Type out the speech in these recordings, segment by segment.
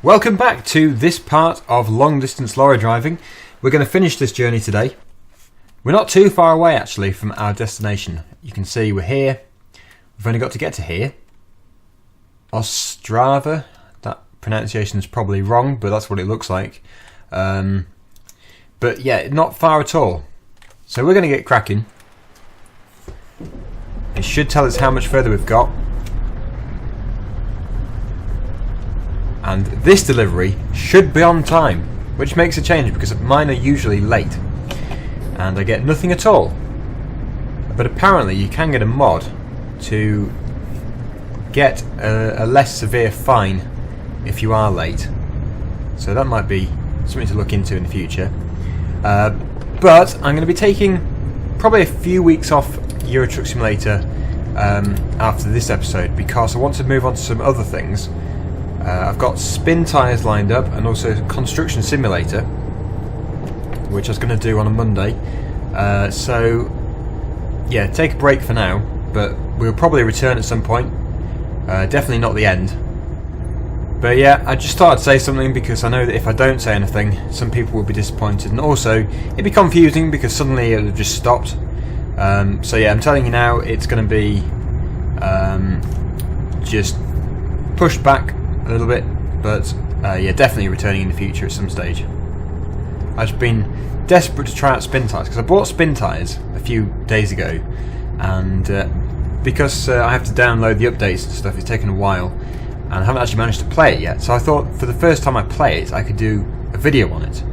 Welcome back to this part of long distance lorry driving. We're going to finish this journey today. We're not too far away actually from our destination. You can see we're here. We've only got to get to here. Ostrava. That pronunciation is probably wrong, but that's what it looks like. But yeah, not far at all. So we're going to get cracking. It should tell us how much further we've got. And this delivery should be on time, which makes a change because mine are usually late and I get nothing at all. But apparently you can get a mod to get a less severe fine if you are late, so that might be something to look into in the future. But I'm going to be taking probably a few weeks off Euro Truck Simulator after this episode because I want to move on to some other things. I've got spin tyres lined up and also construction simulator, which I was going to do on a Monday. So yeah, take a break for now, but we'll probably return at some point. Definitely not the end. But yeah, I just thought I'd say something because I know that if I don't say anything, some people will be disappointed, and also it'd be confusing because suddenly it would have just stopped. So yeah, I'm telling you now, it's going to be just pushed back a little bit, but yeah, definitely returning in the future at some stage. I've just been desperate to try out spin tyres because I bought spin tyres a few days ago, and because I have to download the updates and stuff, it's taken a while and I haven't actually managed to play it yet. So I thought for the first time I play it, I could do a video on it.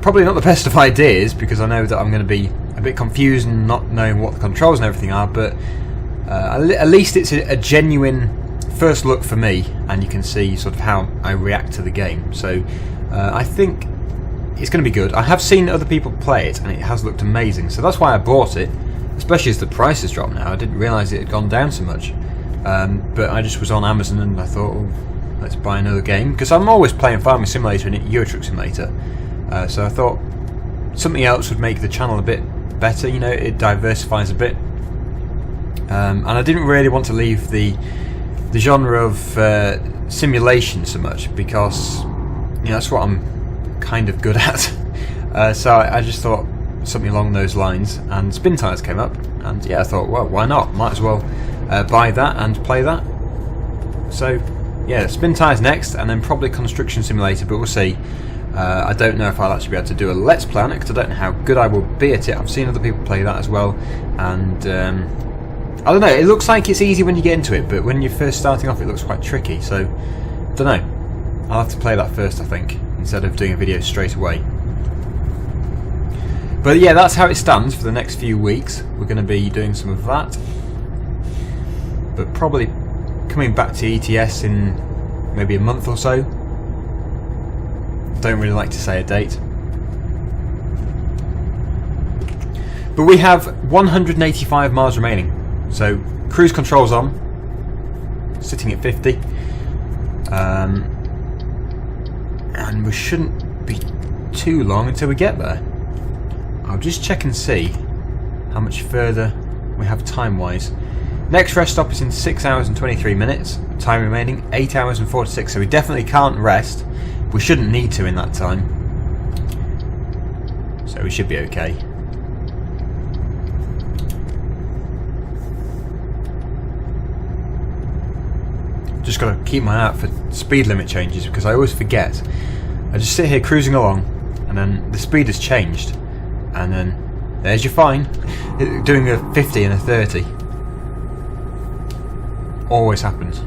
Probably not the best of ideas because I know that I'm going to be a bit confused and not knowing what the controls and everything are, but at least it's a genuine first look for me, and you can see sort of how I react to the game. So I think it's going to be good. I have seen other people play it and it has looked amazing, so that's why I bought it, especially as the price has dropped now. I didn't realise it had gone down so much, but I just was on Amazon and I thought, oh, let's buy another game, because I'm always playing Farming Simulator and Euro Truck Simulator, so I thought something else would make the channel a bit better, you know, it diversifies a bit. And I didn't really want to leave the genre of simulation so much because, you know, that's what I'm kind of good at. So I just thought something along those lines, and spin tyres came up, and yeah, I thought, well, why not? Might as well buy that and play that. So yeah, spin tyres next, and then probably construction simulator, but we'll see. I don't know if I'll actually be able to do a let's play on it because I don't know how good I will be at it. I've seen other people play that as well, and I don't know, it looks like it's easy when you get into it, but when you're first starting off it looks quite tricky, so I don't know. I'll have to play that first, I think, instead of doing a video straight away. But yeah, that's how it stands for the next few weeks. We're going to be doing some of that, but probably coming back to ETS in maybe a month or so. Don't really like to say a date. But we have 185 miles remaining. So cruise control's on, sitting at 50, and we shouldn't be too long until we get there. I'll just check and see how much further we have time-wise. Next rest stop is in 6 hours and 23 minutes, time remaining 8 hours and 46, so we definitely can't rest. We shouldn't need to in that time, so we should be okay. Just got to keep my eye out for speed limit changes because I always forget. I just sit here cruising along and then the speed has changed and then there's your fine. Doing a 50 and a 30 always happens.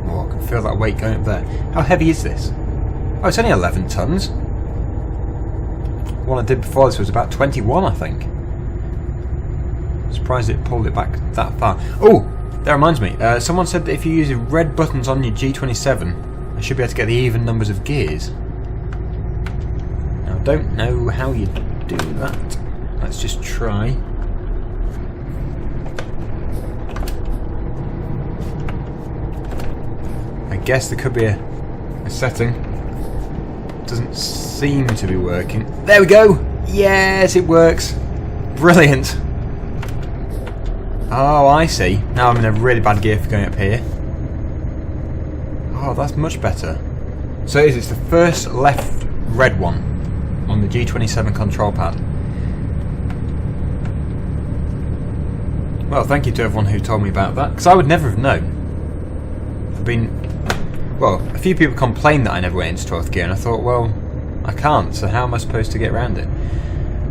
Oh, I can feel that weight going up there. How heavy is this? Oh, it's only 11 tons. The one I did before this was about 21, I think. Surprised it pulled it back that far. Oh, that reminds me. Someone said that if you use the red buttons on your G27, I should be able to get the even numbers of gears. Now, I don't know how you do that. Let's just try. I guess there could be a setting. Doesn't seem to be working. There we go! Yes, it works! Brilliant! Oh, I see. Now I'm in a really bad gear for going up here. Oh, that's much better. So it's the first left red one on the G27 control pad. Well, thank you to everyone who told me about that, because I would never have known. Well, a few people complained that I never went into 12th gear, and I thought, well, I can't, so how am I supposed to get around it?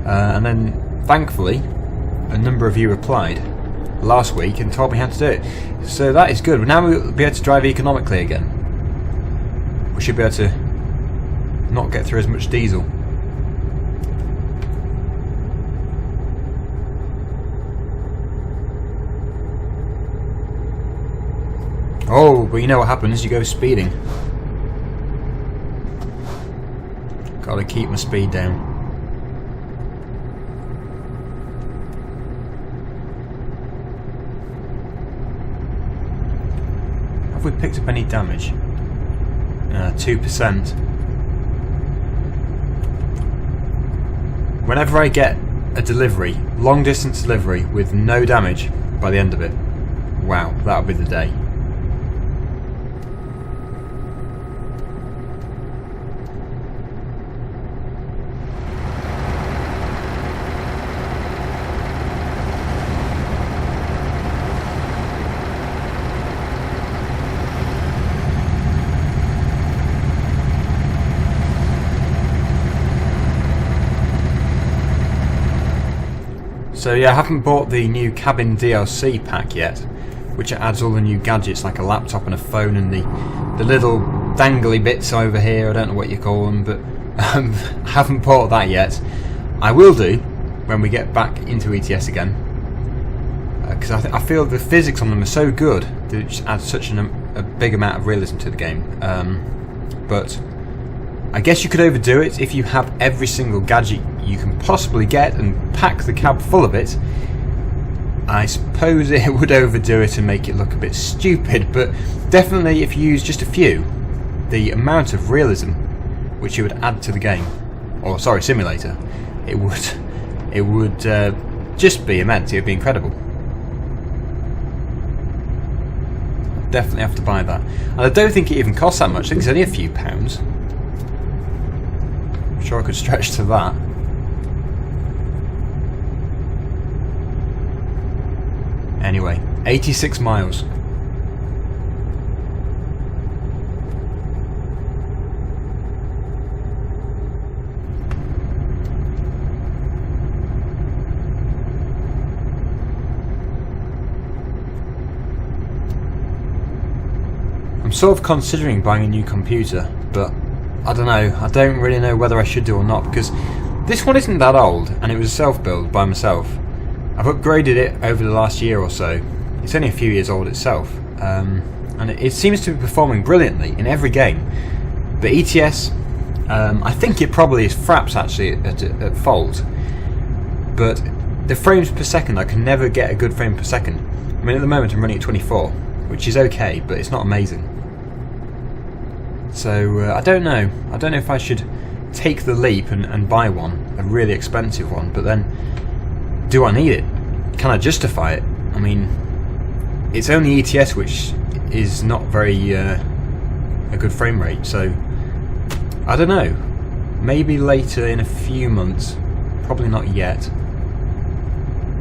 And then, thankfully, a number of you replied last week and told me how to do it. So that is good. Now we'll be able to drive economically again. We should be able to not get through as much diesel. Oh, but you know what happens, you go speeding. Gotta keep my speed down. Have we picked up any damage? 2%. Whenever I get a delivery, long distance delivery with no damage by the end of it, wow, that'll be the day. So yeah, I haven't bought the new cabin DLC pack yet, which adds all the new gadgets like a laptop and a phone and the little dangly bits over here, I don't know what you call them, but I haven't bought that yet. I will do when we get back into ETS again, because I feel the physics on them are so good that it just adds such a big amount of realism to the game. But I guess you could overdo it if you have every single gadget you can possibly get and pack the cab full of it. I suppose it would overdo it and make it look a bit stupid, but definitely if you use just a few, the amount of realism which you would add to the game, or sorry, simulator, it would just be immense. It would be incredible. Definitely have to buy that, and I don't think it even costs that much. I think it's only a few pounds. I'm sure I could stretch to that. Anyway, 86 miles. I'm sort of considering buying a new computer, but I don't know. I don't really know whether I should do or not, because this one isn't that old and it was self-build by myself. I've upgraded it over the last year or so. It's only a few years old itself, and it seems to be performing brilliantly in every game. But ETS, I think it probably is Fraps actually at fault, but the frames per second, I can never get a good frame per second. I mean, at the moment I'm running at 24, which is okay, but it's not amazing. So I don't know. I don't know if I should take the leap and buy one, a really expensive one, but then do I need it? Can I justify it? I mean, it's only ETS which is not very a good frame rate, so I don't know. Maybe later in a few months, probably not yet.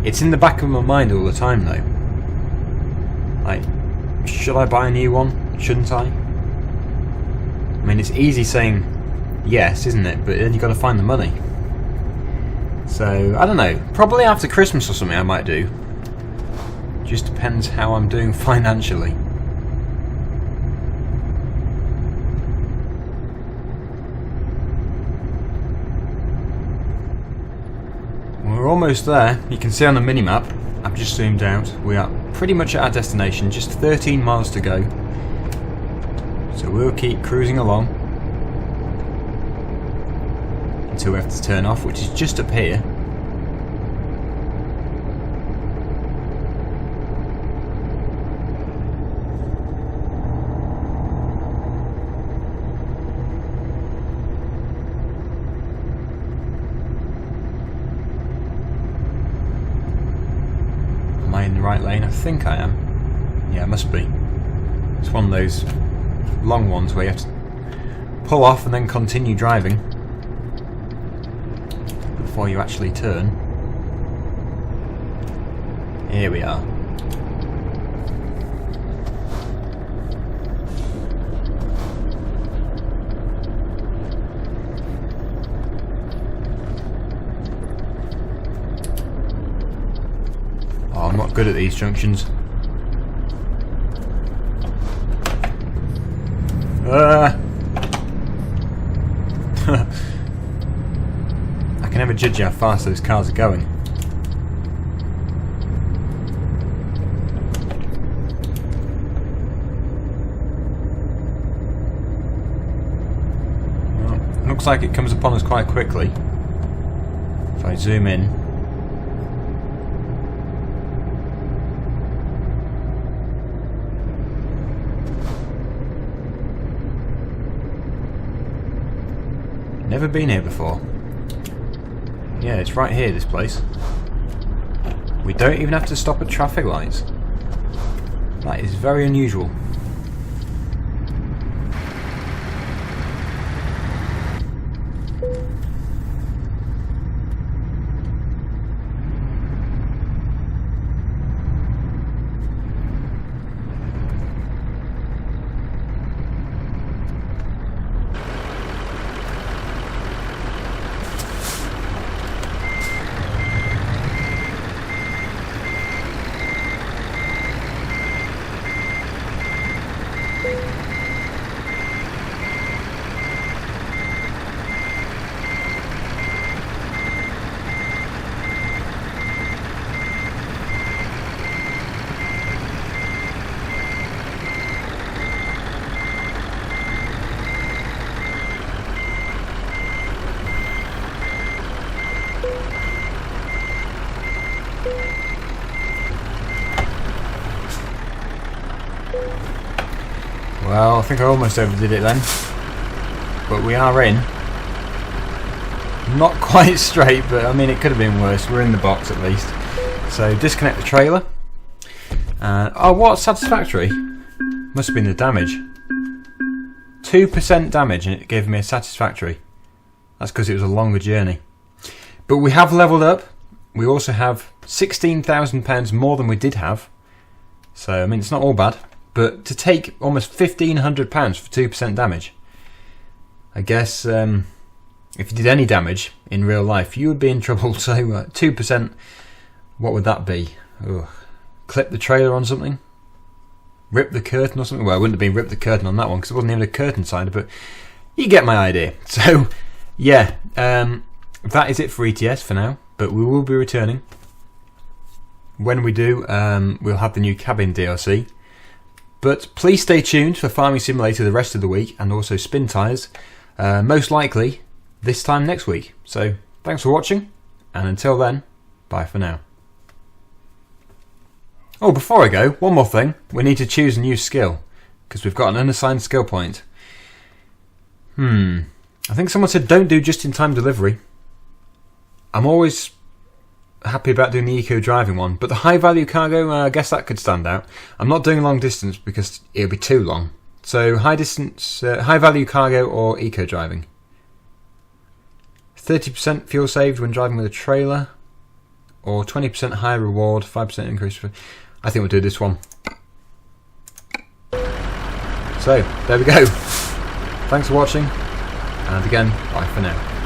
It's in the back of my mind all the time though. Like, should I buy a new one? Shouldn't I? I mean, it's easy saying yes, isn't it? But then you've got to find the money. So, I don't know. Probably after Christmas or something I might do. Just depends how I'm doing financially. We're almost there. You can see on the minimap, I've just zoomed out, we are pretty much at our destination, just 13 miles to go. So we'll keep cruising along until we have to turn off, which is just up here. Am I in the right lane? I think I am. Yeah, it must be. It's one of those long ones where you have to pull off and then continue driving before you actually turn. Here we are. Oh, I'm not good at these junctions. I can never judge how fast those cars are going. Well, looks like it comes upon us quite quickly. If I zoom in. Never been here before. Yeah, it's right here, this place. We don't even have to stop at traffic lights. That is very unusual. Well, I think I almost overdid it then. But we are in. Not quite straight, but I mean it could have been worse. We're in the box at least. So disconnect the trailer. Oh, what's satisfactory? Must have been the damage. 2% damage and it gave me a satisfactory. That's because it was a longer journey. But we have leveled up. We also have £16,000 more than we did have. So, I mean, it's not all bad. But to take almost £1,500 for 2% damage, I guess if you did any damage in real life, you would be in trouble. So 2%, what would that be? Ugh. Clip the trailer on something? Rip the curtain or something? Well, it wouldn't have been rip the curtain on that one because it wasn't even a curtain side, but you get my idea. So, yeah, that is it for ETS for now, but we will be returning. When we do, we'll have the new cabin DLC. But please stay tuned for Farming Simulator the rest of the week and also Spin Tyres, most likely this time next week. So thanks for watching, and until then, bye for now. Oh, before I go, one more thing. We need to choose a new skill, because we've got an unassigned skill point. I think someone said don't do just-in-time delivery. I'm always happy about doing the eco driving one, but the high value cargo, I guess that could stand out. I'm not doing long distance because it'll be too long. So high distance, high value cargo or eco driving. 30% fuel saved when driving with a trailer, or 20% higher reward, 5% increase. I think we'll do this one. So there we go. Thanks for watching, and again, bye for now.